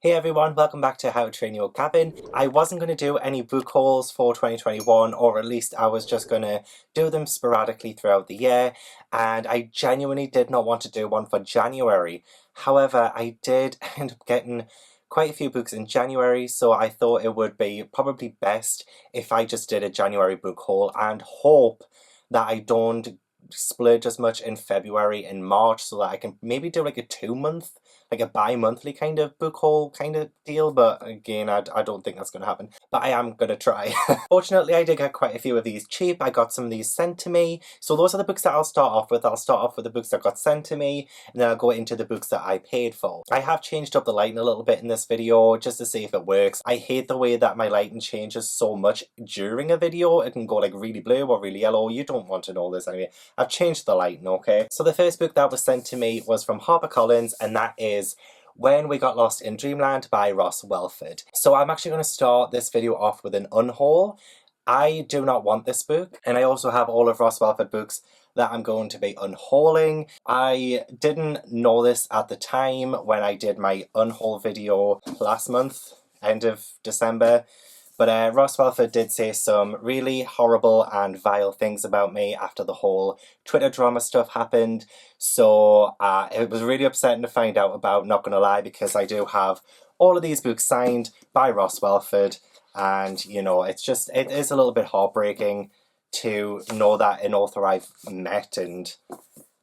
Hey everyone, welcome back to How to Train Your Gavin. I wasn't going to do any book hauls for 2021, or at least I was just going to do them sporadically throughout the year, and I genuinely did not want to do one for January. However, I did end up getting quite a few books in January, so I thought it would be probably best if I just did a January book haul and hope that I don't splurge as much in February and March, so that I can maybe do like a 2-month, like a bi-monthly kind of book haul kind of deal. But again, I don't think that's going to happen, but I am going to try. Fortunately, I did get quite a few of these cheap. I got some of these sent to me, so those are the books that I'll start off with. I'll start off with the books that got sent to me, and then I'll go into the books that I paid for. I have changed up the lighting a little bit in this video just to see if it works. I hate the way that my lighting changes so much during a video. It can go like really blue or really yellow. You don't want to know this anyway. I've changed the lighting, okay? So the first book that was sent to me was from HarperCollins, and that is When We Got Lost in Dreamland by Ross Welford. So I'm actually going to start this video off with an unhaul. I do not want this book, and I also have all of Ross Welford books that I'm going to be unhauling. I didn't know this at the time when I did my unhaul video last month, end of December. But Ross Welford did say some really horrible and vile things about me after the whole Twitter drama stuff happened. So it was really upsetting to find out about, not gonna lie, because I do have all of these books signed by Ross Welford. And, you know, it is a little bit heartbreaking to know that an author I've met and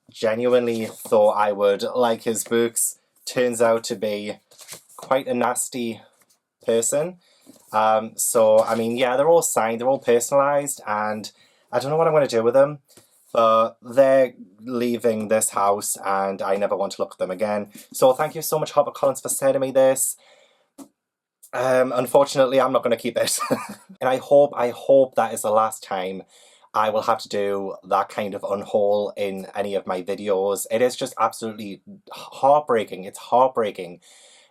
genuinely thought I would like his books turns out to be quite a nasty person. So, I mean, yeah, they're all signed, they're all personalised, and I don't know what I'm going to do with them, but they're leaving this house, and I never want to look at them again. So thank you so much, HarperCollins, for sending me this. Unfortunately, I'm not going to keep it. And I hope that is the last time I will have to do that kind of unhaul in any of my videos. It is just absolutely heartbreaking. It's heartbreaking.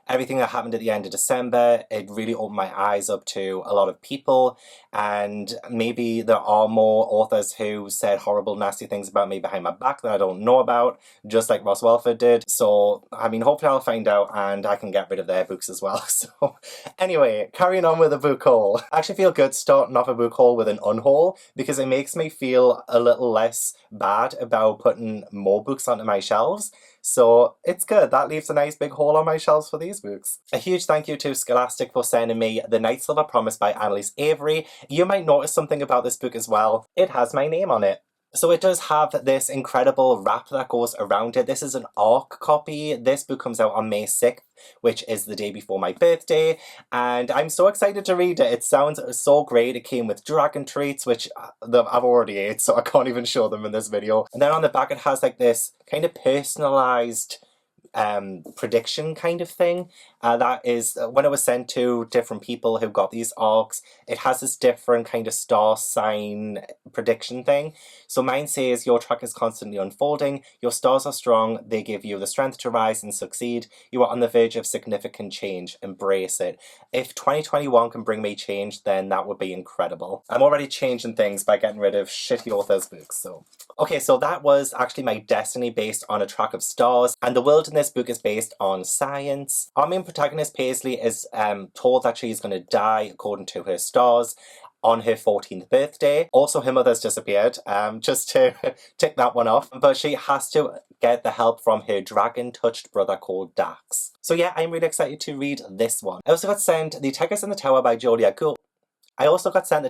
Everything that happened at the end of December, it really opened my eyes up to a lot of people, and maybe there are more authors who said horrible, nasty things about me behind my back that I don't know about, just like Ross Welford did. So, I mean, hopefully I'll find out and I can get rid of their books as well. So, anyway, carrying on with the book haul. I actually feel good starting off a book haul with an unhaul, because it makes me feel a little less bad about putting more books onto my shelves. So it's good. That leaves a nice big hole on my shelves for these books. A huge thank you to Scholastic for sending me The Night Silver Promise by Annalise Avery. You might notice something about this book as well. It has my name on it. So it does have this incredible wrap that goes around it. This is an ARC copy. This book comes out on May 6th, which is the day before my birthday, and I'm so excited to read it. It sounds so great. It came with dragon treats, which I've already ate, so I can't even show them in this video. And then on the back it has like this kind of personalized prediction kind of thing. That is, when it was sent to different people who got these arcs, it has this different kind of star sign prediction thing. So mine says, your track is constantly unfolding, your stars are strong, they give you the strength to rise and succeed, you are on the verge of significant change, embrace it. If 2021 can bring me change, then that would be incredible. I'm already changing things by getting rid of shitty authors' books, so. Okay, so that was actually my destiny based on a track of stars, and the world in this book is based on science. Our main protagonist, Paisley, is told that she's going to die according to her stars on her 14th birthday. Also, her mother's disappeared, just to tick that one off. But she has to get the help from her dragon-touched brother called Dax. So yeah, I'm really excited to read this one. I also got sent The Tigers in the Tower by Julia Gould. I also got sent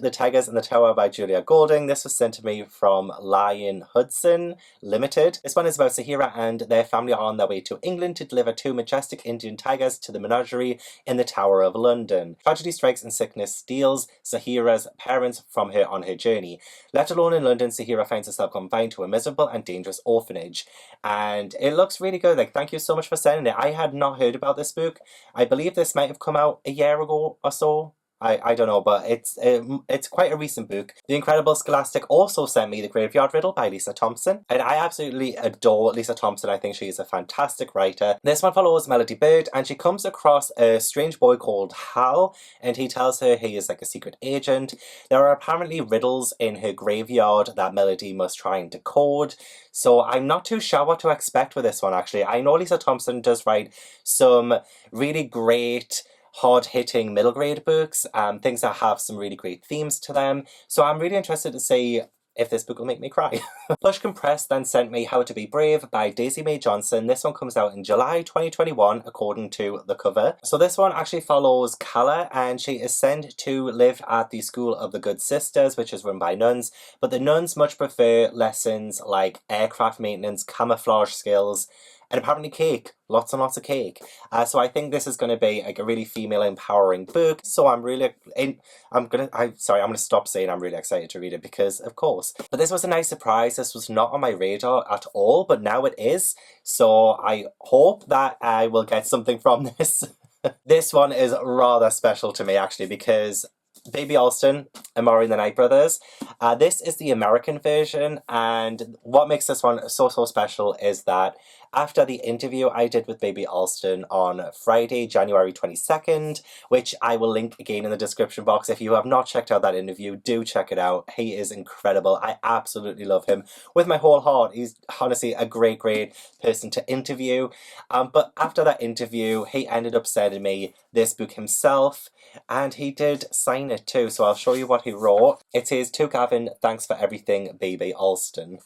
The Tigers in the Tower by Julia Golding. This was sent to me from Lion Hudson Limited. This one is about Sahira and their family are on their way to England to deliver 2 majestic Indian tigers to the menagerie in the Tower of London. Tragedy strikes and sickness steals Sahira's parents from her on her journey. Left alone in London, Sahira finds herself confined to a miserable and dangerous orphanage. And it looks really good. Like, thank you so much for sending it. I had not heard about this book. I believe this might have come out a year ago or so. I don't know, but it's quite a recent book. The Incredible Scholastic also sent me The Graveyard Riddle by Lisa Thompson, and I absolutely adore Lisa Thompson. I think she is a fantastic writer. This one follows Melody Bird, and she comes across a strange boy called Hal, and he tells her he is like a secret agent. There are apparently riddles in her graveyard that Melody must try and decode, so I'm not too sure what to expect with this one, actually. I know Lisa Thompson does write some really great hard-hitting middle grade books, things that have some really great themes to them, so I'm really interested to see if this book will make me cry. Plush Compressed then sent me How to Be Brave by Daisy Mae Johnson. This one comes out in July 2021 according to the cover. So this one actually follows Kayla, and she is sent to live at the School of the Good Sisters, which is run by nuns, but the nuns much prefer lessons like aircraft maintenance, camouflage skills, and apparently cake. Lots and lots of cake. So I think this is going to be like a really female empowering book. So I'm gonna stop saying I'm really excited to read it, because of course. But this was a nice surprise. This was not on my radar at all, but now it is. So I hope that I will get something from this. This one is rather special to me, actually, because Baby Alston, Amari and the Night Brothers. This is the American version, and what makes this one so special is that after the interview I did with Baby Alston on Friday, January 22nd, which I will link again in the description box. If you have not checked out that interview, do check it out. He is incredible. I absolutely love him with my whole heart. He's honestly a great person to interview. But after that interview, he ended up sending me this book himself, and he did sign it too, so I'll show you what he wrote. It says, "To Gavin, thanks for everything, Baby Alston."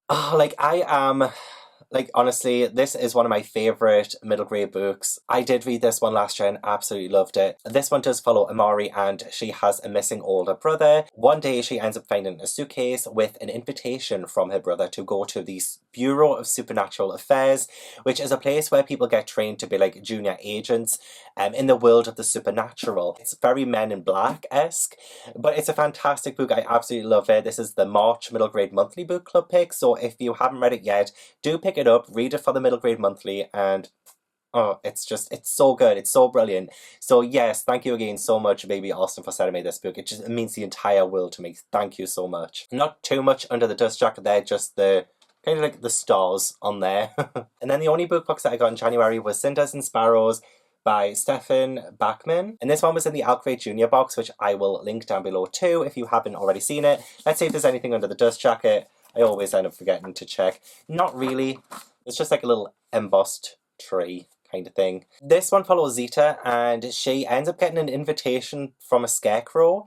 Honestly, this is one of my favourite middle grade books. I did read this one last year and absolutely loved it. This one does follow Amari, and she has a missing older brother. One day she ends up finding a suitcase with an invitation from her brother to go to the Bureau of Supernatural Affairs, which is a place where people get trained to be like junior agents in the world of the supernatural. It's very Men in Black-esque, but it's a fantastic book. I absolutely love it. This is the March Middle Grade Monthly Book Club pick, so if you haven't read it yet, do pick it up, read it for the Middle Grade Monthly, and oh, it's so good, it's so brilliant. So yes, thank you again so much, Baby Alston, for sending me this book. It means the entire world to me. Thank you so much. Not too much under the dust jacket there, just the kind of like the stars on there. And then the only book box that I got in January was Cinders Sparrows by Stefan Bachman, and this one was in the OwlCrate Jr box, which I will link down below too if you haven't already seen it. Let's see if there's anything under the dust jacket. I always end up forgetting to check. Not really. It's just like a little embossed tree kind of thing. This one follows Zita, and she ends up getting an invitation from a scarecrow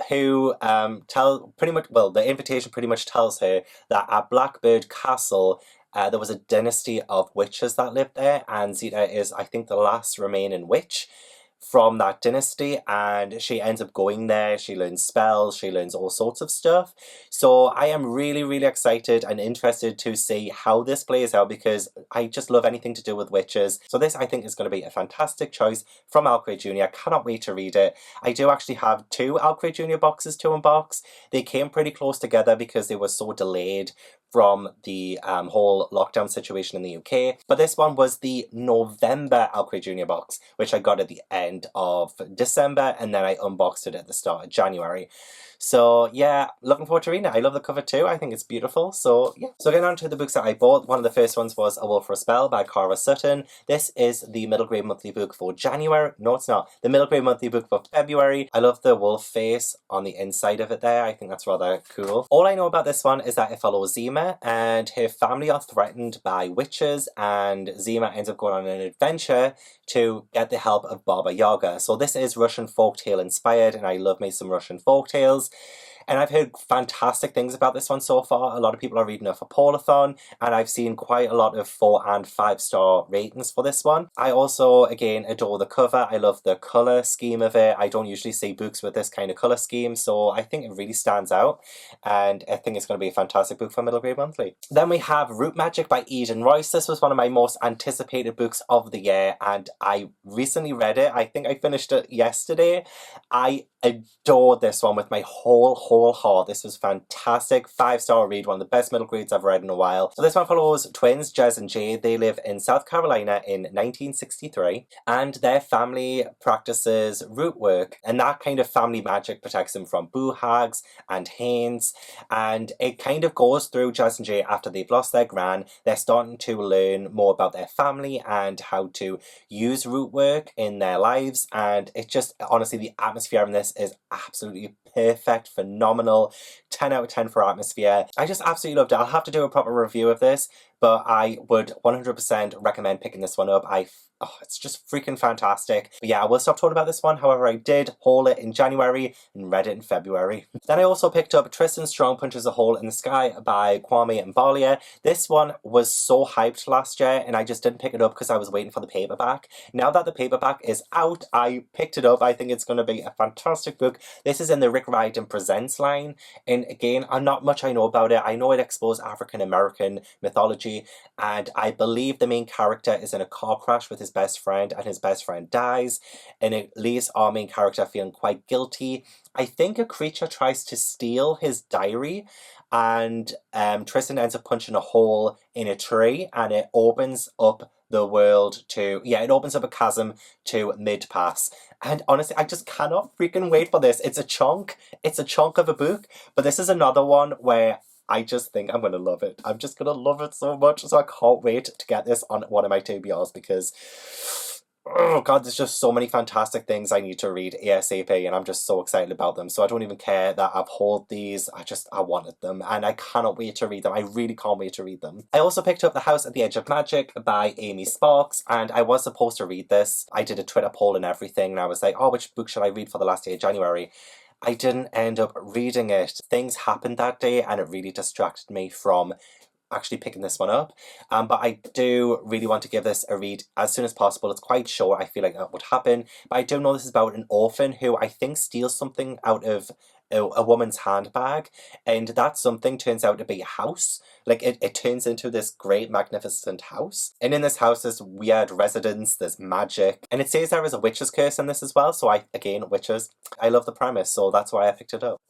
who the invitation pretty much tells her that at Blackbird Castle there was a dynasty of witches that lived there, and Zita is, I think, the last remaining witch from that dynasty, and she ends up going there. She learns spells, she learns all sorts of stuff. So I am really excited and interested to see how this plays out, because I just love anything to do with witches. So this, I think, is going to be a fantastic choice from OwlCrate Jr. Cannot wait to read it. I do actually have 2 OwlCrate Jr boxes to unbox. They came pretty close together because they were so delayed from the whole lockdown situation in the UK. But this one was the November OwlCrate Jr box, which I got at the end of December, and then I unboxed it at the start of January. So yeah, looking forward to reading it. I love the cover too. I think it's beautiful. So yeah. So getting on to the books that I bought, one of the first ones was A Wolfram Spell by Cara Sutton. This is the middle grade monthly book for January. No, it's not. The middle grade monthly book for February. I love the wolf face on the inside of it there. I think that's rather cool. All I know about this one is that it follows Zima, and her family are threatened by witches, and Zima ends up going on an adventure to get the help of Baba Yaga. So this is Russian folktale inspired, and I love me some Russian folktales. And I've heard fantastic things about this one so far. A lot of people are reading it for Paulathon, and I've seen quite a lot of 4 and 5-star ratings for this one. I also, again, adore the cover. I love the colour scheme of it. I don't usually see books with this kind of colour scheme, so I think it really stands out, and I think it's going to be a fantastic book for Middle Grade Monthly. Then we have Root Magic by Eden Royce. This was one of my most anticipated books of the year, and I recently read it. I think I finished it yesterday. I adored this one with my whole Whole Heart. This was fantastic. 5-star read, one of the best middle grades I've read in a while. So this one follows twins, Jez and Jay. They live in South Carolina in 1963, and their family practices root work, and that kind of family magic protects them from boo hags and hanes. And it kind of goes through Jez and Jay after they've lost their gran. They're starting to learn more about their family and how to use root work in their lives, and it just, honestly, the atmosphere in this is absolutely perfect, phenomenal, 10 out of 10 for atmosphere. I just absolutely loved it. I'll have to do a proper review of this, but I would 100% recommend picking this one up. It's just freaking fantastic. But yeah, I will stop talking about this one. However, I did haul it in January and read it in February. Then I also picked up Tristan's Strong Punches a Hole in the Sky by Kwame and Balia. This one was so hyped last year, and I just didn't pick it up because I was waiting for the paperback. Now that the paperback is out, I picked it up. I think it's going to be a fantastic book. This is in the Rick Riordan Presents line, and again, not much I know about it. I know it explores African American mythology, and I believe the main character is in a car crash with his best friend, and his best friend dies, and it leaves our main character feeling quite guilty. I think a creature tries to steal his diary, and Tristan ends up punching a hole in a tree, and it opens up the world to, it opens up a chasm to Mid-Pass. And honestly, I just cannot freaking wait for this. It's a chunk of a book, but this is another one where I just think I'm going to love it. I'm just going to love it so much, so I can't wait to get this on one of my TBRs, because oh god, there's just so many fantastic things I need to read ASAP, and I'm just so excited about them. So I don't even care that I've hauled these. I wanted them, and I cannot wait to read them. I really can't wait to read them. I also picked up The House at the Edge of Magic by Amy Sparks, and I was supposed to read this. I did a Twitter poll and everything, and I was like, oh, which book should I read for the last day of January? I didn't end up reading it. Things happened that day, and it really distracted me from actually picking this one up, but I do really want to give this a read as soon as possible. It's quite short. I feel like that would happen, but I do know this is about an orphan who I think steals something out of a woman's handbag, and that something turns out to be a house. Like it turns into this great magnificent house, and in this house there's weird residents, there's magic, and it says there is a witch's curse in this as well. So witches, I love the premise, so that's why I picked it up.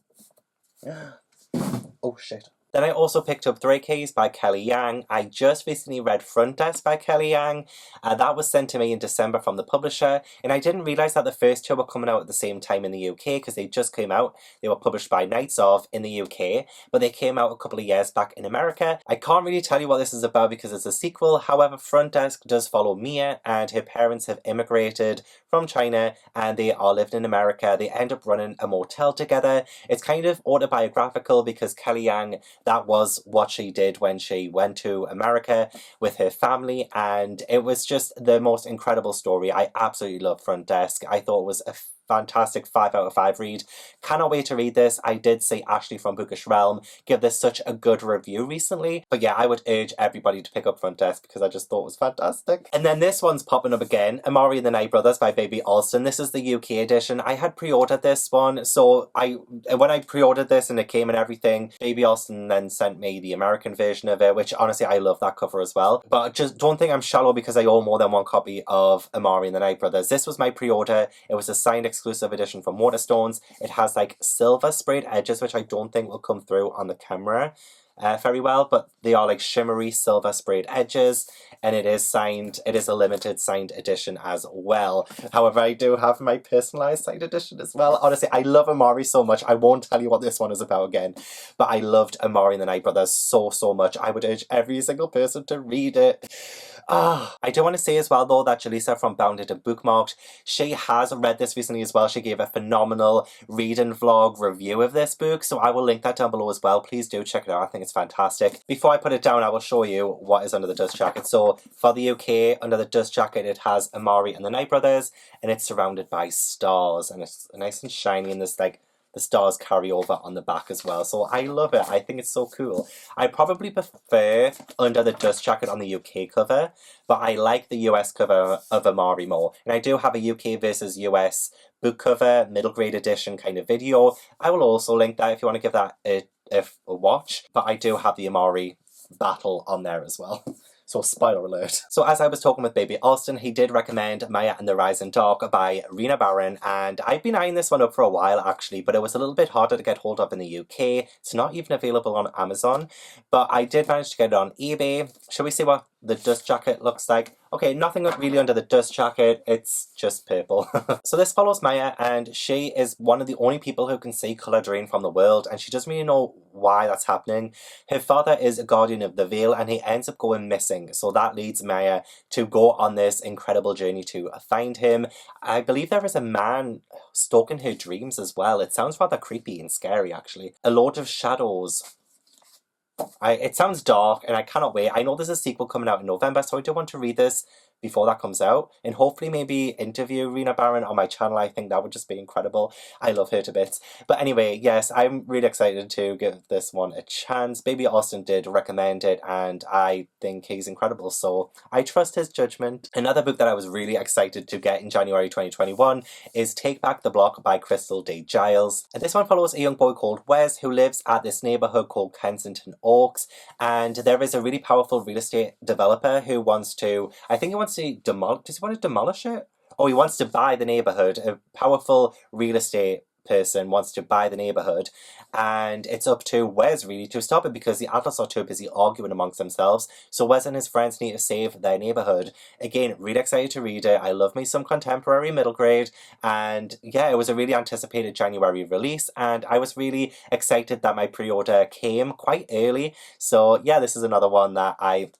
Oh shit. Then I also picked up Three Keys by Kelly Yang. I just recently read Front Desk by Kelly Yang. That was sent to me in December from the publisher, and I didn't realise that the first two were coming out at the same time in the UK, because they just came out. They were published by Nights Of in the UK, but they came out a couple of years back in America. I can't really tell you what this is about because it's a sequel. However, Front Desk does follow Mia, and her parents have immigrated from China, and they are living in America. They end up running a motel together. It's kind of autobiographical because Kelly Yang, that was what she did when she went to America with her family, and it was just the most incredible story. I absolutely love Front Desk. I thought it was a fantastic 5 out of 5 read. Cannot wait to read this. I did see Ashlee from Bookish Realm give this such a good review recently, but yeah, I would urge everybody to pick up Front Desk because I just thought it was fantastic. And then this one's popping up again, Amari and the Night Brothers by Baby Alston. This is the UK edition. I had pre-ordered this one, so when I pre-ordered this and it came and everything, Baby Alston then sent me the American version of it, which honestly I love that cover as well. But just don't think I'm shallow because I own more than one copy of Amari and the Night Brothers. This was my pre-order. It was a signed exclusive edition from Waterstones. It has like silver sprayed edges, which I don't think will come through on the camera very well, but they are like shimmery silver sprayed edges, and it is signed. It is a limited signed edition as well. However, I do have my personalized signed edition as well. Honestly, I love Amari so much. I won't tell you what this one is about again, but I loved Amari and the Night Brothers so much. I would urge every single person to read it. I do want to say as well though that Jaleesa from Bounded and Bookmarked, she has read this recently as well. She gave a phenomenal read and vlog review of this book, so I will link that down below as well. Please do check it out. I think it's fantastic. Before I put it down, I will show you what is under the dust jacket. So for the UK, under the dust jacket, it has Amari and the Night Brothers, and it's surrounded by stars, and it's nice and shiny, and there's like the stars carry over on the back as well. So I love it. I think it's so cool. I probably prefer Under the Dust Jacket on the UK cover, but I like the US cover of Amari more. And I do have a UK versus US book cover, middle grade edition kind of video. I will also link that if you want to give that a watch. But I do have the Amari battle on there as well. So spoiler alert. So as I was talking with Baby Austin, he did recommend Maya and the Ryzen Dog by Rena Barron, and I've been eyeing this one up for a while actually, but it was a little bit harder to get hold of in the UK. It's not even available on Amazon, but I did manage to get it on eBay. Shall we see what the dust jacket looks like? Okay, nothing really under the dust jacket, it's just purple. So this follows Maya, and she is one of the only people who can see colour drain from the world, and she doesn't really know why that's happening. Her father is a guardian of the veil, and he ends up going missing, so that leads Maya to go on this incredible journey to find him. I believe there is a man stalking her dreams as well. It sounds rather creepy and scary actually. A Lord of Shadows. It sounds dark and I cannot wait. I know there's a sequel coming out in November, so I do want to read this before that comes out, and hopefully maybe interview Rena Barron on my channel. I think that would just be incredible. I love her to bits. But anyway, yes, I'm really excited to give this one a chance. Baby Austin did recommend it, and I think he's incredible, so I trust his judgment. Another book that I was really excited to get in January 2021 is Take Back the Block by Crystal D. Giles. And this one follows a young boy called Wes who lives at this neighbourhood called Kensington Oaks, and there is a really powerful real estate developer who wants to, I think he wants to does he want to demolish it? Oh, he wants to buy the neighbourhood. A powerful real estate person wants to buy the neighbourhood, and it's up to Wes really to stop it because the adults are too busy arguing amongst themselves. So Wes and his friends need to save their neighbourhood. Again, really excited to read it. I love me some contemporary middle grade, and yeah, it was a really anticipated January release, and I was really excited that my pre-order came quite early. So yeah, this is another one that I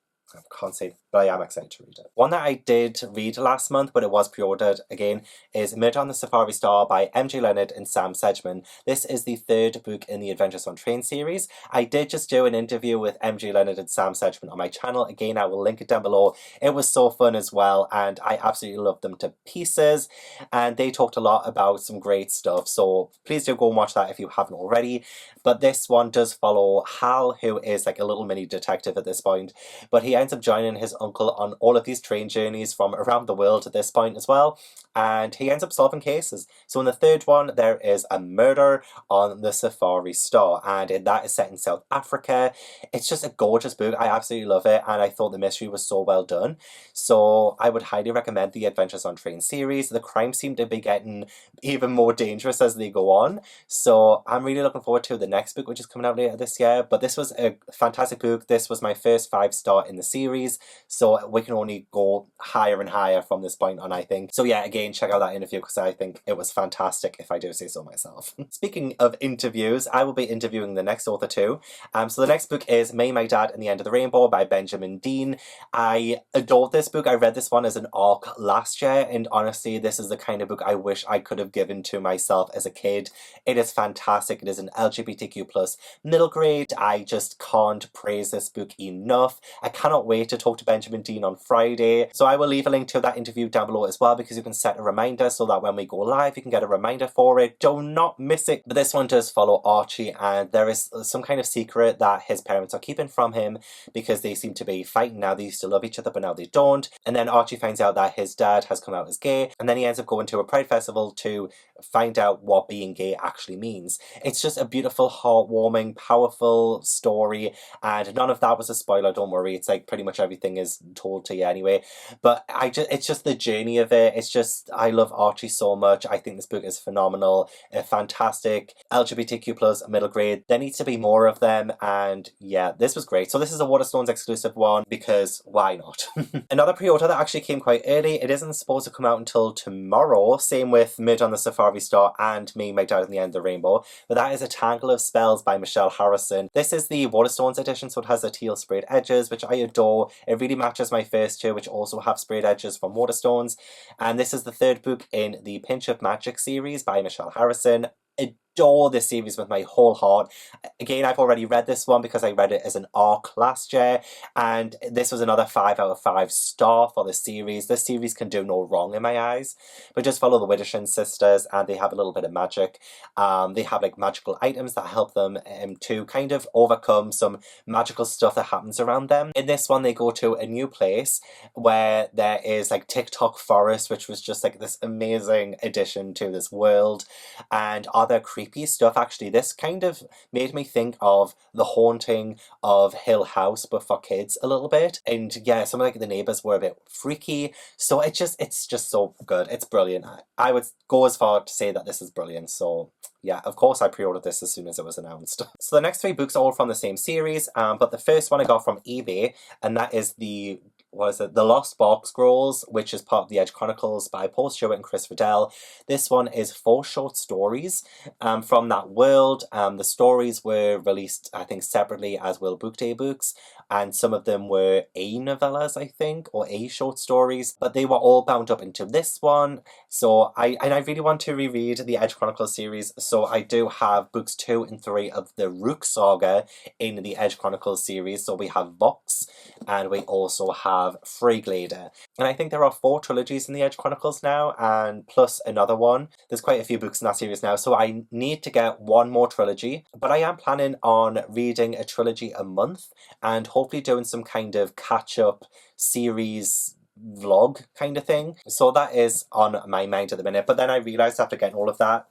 can't say, but I am excited to read it. One that I did read last month, but it was pre-ordered again, is Murder on the Safari Star by MJ Leonard and Sam Sedgman. This is the third book in the Adventures on Train series. I did just do an interview with MJ Leonard and Sam Sedgman on my channel. Again, I will link it down below. It was so fun as well, and I absolutely loved them to pieces, and they talked a lot about some great stuff, so please do go and watch that if you haven't already. But this one does follow Hal, who is like a little mini detective at this point, but he ends up joining his uncle on all of these train journeys from around the world at this point as well, and he ends up solving cases. So in the third one there is a murder on the Safari Star, and that is set in South Africa. It's just a gorgeous book. I absolutely love it, and I thought the mystery was so well done, so I would highly recommend the Adventures on Train series. The crime seem to be getting even more dangerous as they go on, so I'm really looking forward to the next book which is coming out later this year. But this was a fantastic book. This was my first 5-star in the series, so we can only go higher and higher from this point on, I think. So yeah, again, check out that interview because I think it was fantastic, if I do say so myself. Speaking of interviews, I will be interviewing the next author too. So the next book is Me, My Dad and the End of the Rainbow by Benjamin Dean. I adored this book. I read this one as an ARC last year, and honestly, this is the kind of book I wish I could have given to myself as a kid. It is fantastic. It is an LGBTQ plus middle grade. I just can't praise this book enough. I cannot wait to talk to Benjamin Dean on Friday, so I will leave a link to that interview down below as well, because you can set a reminder so that when we go live you can get a reminder for it. Do not miss it. But this one does follow Archie, and there is some kind of secret that his parents are keeping from him because they seem to be fighting now. They used to love each other but now they don't, and then Archie finds out that his dad has come out as gay, and then he ends up going to a pride festival to find out what being gay actually means. It's just a beautiful, heartwarming, powerful story, and none of that was a spoiler, don't worry. It's like pretty much everything is told to you anyway, but it's just the journey of it. It's just, I love Archie so much. I think this book is phenomenal, fantastic, LGBTQ plus middle grade. There needs to be more of them, and yeah, this was great. So this is a Waterstones exclusive one because why not? Another pre-order that actually came quite early. It isn't supposed to come out until tomorrow. Same with Mid on the Safari Star and Me, My Dad and the End of the Rainbow, but that is A Tangle of Spells by Michelle Harrison. This is the Waterstones edition, so it has the teal sprayed edges, which I adore. It really matches my first two, which also have sprayed edges from Waterstones, and this is the third book in the Pinch of Magic series by Michelle Harrison. Adore this series with my whole heart. Again, I've already read this one because I read it as an ARC last year, and this was another 5 out of 5 star for the series. This series can do no wrong in my eyes, but just follow the Wittershin sisters, and they have a little bit of magic. They have like magical items that help them to kind of overcome some magical stuff that happens around them. In this one, they go to a new place where there is like TikTok Forest, which was just like this amazing addition to this world, and other creepy creepy stuff, actually. This kind of made me think of The Haunting of Hill House, but for kids a little bit. And yeah, some of like the neighbors were a bit freaky. So it's just so good. It's brilliant. I would go as far to say that this is brilliant. So yeah, of course I pre-ordered this as soon as it was announced. So the next 3 books are all from the same series, but the first one I got from eBay, and that is the Lost Box Scrolls, which is part of the Edge Chronicles by Paul Stewart and Chris Riddell. This one is 4 short stories from that world. The stories were released, I think, separately as Will Book Day books, and some of them were A novellas, I think, or A short stories, but they were all bound up into this one. So I really want to reread the Edge Chronicles series, so I do have books 2 and 3 of the Rook Saga in the Edge Chronicles series. So we have Vox, and we also have Freyglader. And I think there are 4 trilogies in the Edge Chronicles now, and plus another one. There's quite a few books in that series now, so I need to get one more trilogy. But I am planning on reading a trilogy a month, and hopefully doing some kind of catch-up series vlog kind of thing. So that is on my mind at the minute. But then I realised after getting all of that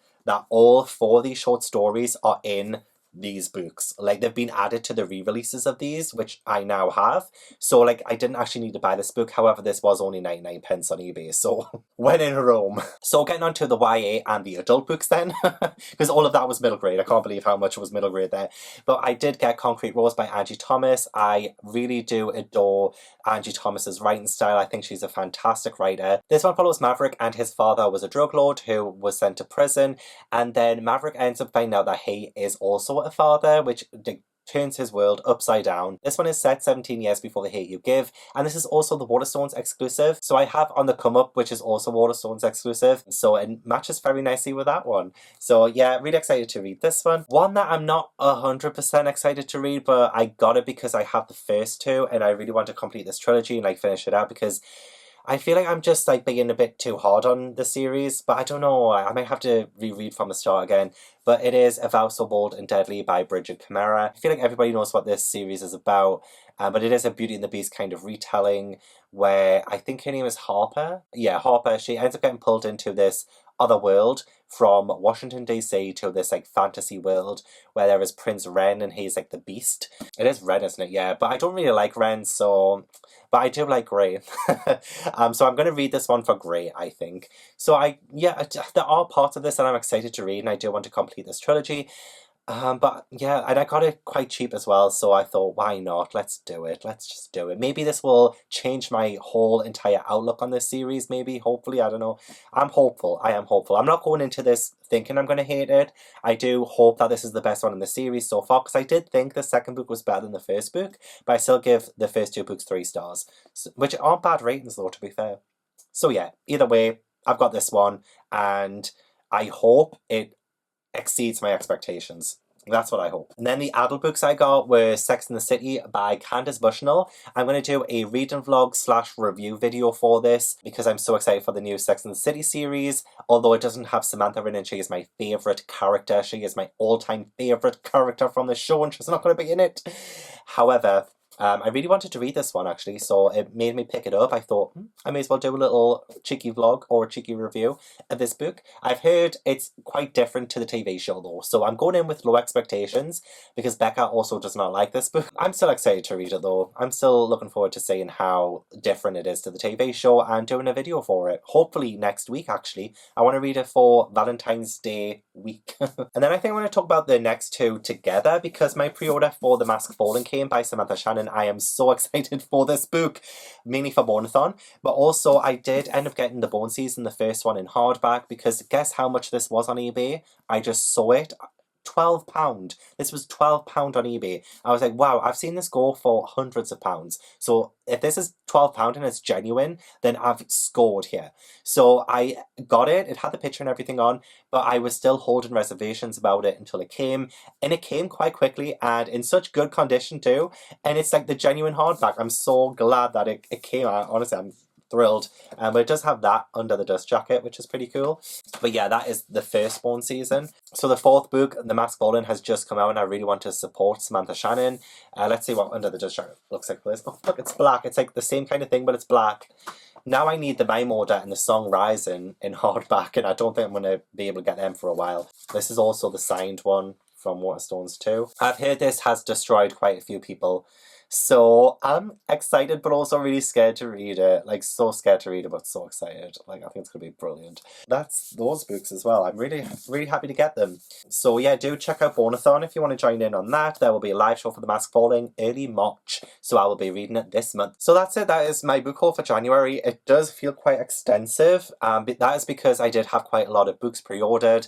all 4 of these short stories are in these books. Like, they've been added to the re-releases of these, which I now have. So like, I didn't actually need to buy this book. However, this was only 99 pence on eBay, so when in Rome. So getting on to the YA and the adult books then, because all of that was middle grade. I can't believe how much was middle grade there. But I did get Concrete Rose by Angie Thomas. I really do adore Angie Thomas's writing style. I think she's a fantastic writer. This one follows Maverick, and his father was a drug lord who was sent to prison, and then Maverick ends up finding out that he is also a father, which turns his world upside down. This one is set 17 years before The Hate U Give, and this is also the Waterstones exclusive. So I have On the Come Up, which is also Waterstones exclusive, so it matches very nicely with that one. So yeah, really excited to read this one. One that I'm not 100% excited to read, but I got it because I have the first 2, and I really want to complete this trilogy and like finish it out, because I feel like I'm just like being a bit too hard on the series, but I don't know, I might have to reread from the start again. But it is A Vow So Bold and Deadly by Bridget Chimera. I feel like everybody knows what this series is about, but it is a Beauty and the Beast kind of retelling where I think her name is Harper. Yeah, Harper. She ends up getting pulled into this other world from Washington DC to this like fantasy world where there is Prince Ren, and he's like the Beast. It is Ren, isn't it? Yeah, but I don't really like Ren, so... But I do like Grey. So I'm going to read this one for Grey, I think. So there are parts of this that I'm excited to read, and I do want to complete this trilogy. But yeah, and I got it quite cheap as well, so I thought, why not? Let's do it. Let's just do it. Maybe this will change my whole entire outlook on this series, maybe, hopefully, I don't know. I'm hopeful. I am hopeful. I'm not going into this thinking I'm going to hate it. I do hope that this is the best one in the series so far, because I did think the second book was better than the first book, but I still give the first 2 books 3 stars, which aren't bad ratings though, to be fair. So yeah, either way, I've got this one, and I hope it exceeds my expectations. That's what I hope. And then the adult books I got were Sex and the City by Candace Bushnell. I'm going to do a reading vlog / review video for this because I'm so excited for the new Sex and the City series. Although it doesn't have Samantha in it, she is my favourite character. She is my all-time favourite character from the show, and she's not going to be in it. However, I really wanted to read this one actually, so it made me pick it up. I thought, I may as well do a little cheeky vlog or a cheeky review of this book. I've heard it's quite different to the TV show though, so I'm going in with low expectations because Becca also does not like this book. I'm still excited to read it though. I'm still looking forward to seeing how different it is to the TV show and doing a video for it. Hopefully next week actually. I want to read it for Valentine's Day week. And then I think I want to talk about the next 2 together because my pre-order for The Mask Fallen came by Samantha Shannon. I am so excited for this book, mainly for Boneathon, but also I did end up getting the Bone Season, the first one, in hardback, because guess how much this was on eBay? I just saw it. £12. This was £12 on eBay. I was like, wow, I've seen this go for hundreds of pounds. So if this is £12 and it's genuine, then I've scored here. So I got it. It had the picture and everything on, but I was still holding reservations about it until it came. And it came quite quickly and in such good condition too. And it's like the genuine hardback. I'm so glad that it came out. Honestly, I'm thrilled. But it does have that under the dust jacket, which is pretty cool. But yeah, that is the firstborn season. So the fourth book, The Masked Bowling, has just come out, and I really want to support Samantha Shannon. Let's see what under the dust jacket looks like for this. Oh look, it's black. It's like the same kind of thing, but it's black. Now I need the Mime Order and the Song Ryzen in hardback, and I don't think I'm going to be able to get them for a while. This is also the signed one from Waterstones 2. I've heard this has destroyed quite a few people, so I'm excited but also really scared to read it. Like, so scared to read it, but so excited. Like, I think it's going to be brilliant. That's those books as well. I'm really happy to get them. So yeah, do check out Bonathon if you want to join in on that. There will be a live show for The Masked Bowling early March, so I will be reading it this month. So that's it. That is my book haul for January. It does feel quite extensive, but that is because I did have quite a lot of books pre-ordered.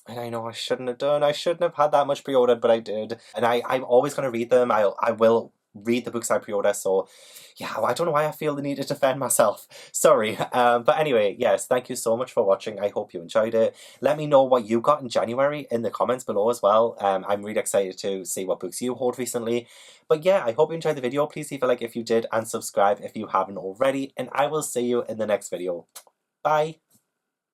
And I know I shouldn't have done. I shouldn't have had that much pre-ordered, but I did. And I'm always going to read them. I will read the books I pre-order. So yeah, I don't know why I feel the need to defend myself. Sorry. But anyway, yes, thank you so much for watching. I hope you enjoyed it. Let me know what you got in January in the comments below as well. I'm really excited to see what books you hauled recently. But yeah, I hope you enjoyed the video. Please leave a like if you did and subscribe if you haven't already. And I will see you in the next video. Bye.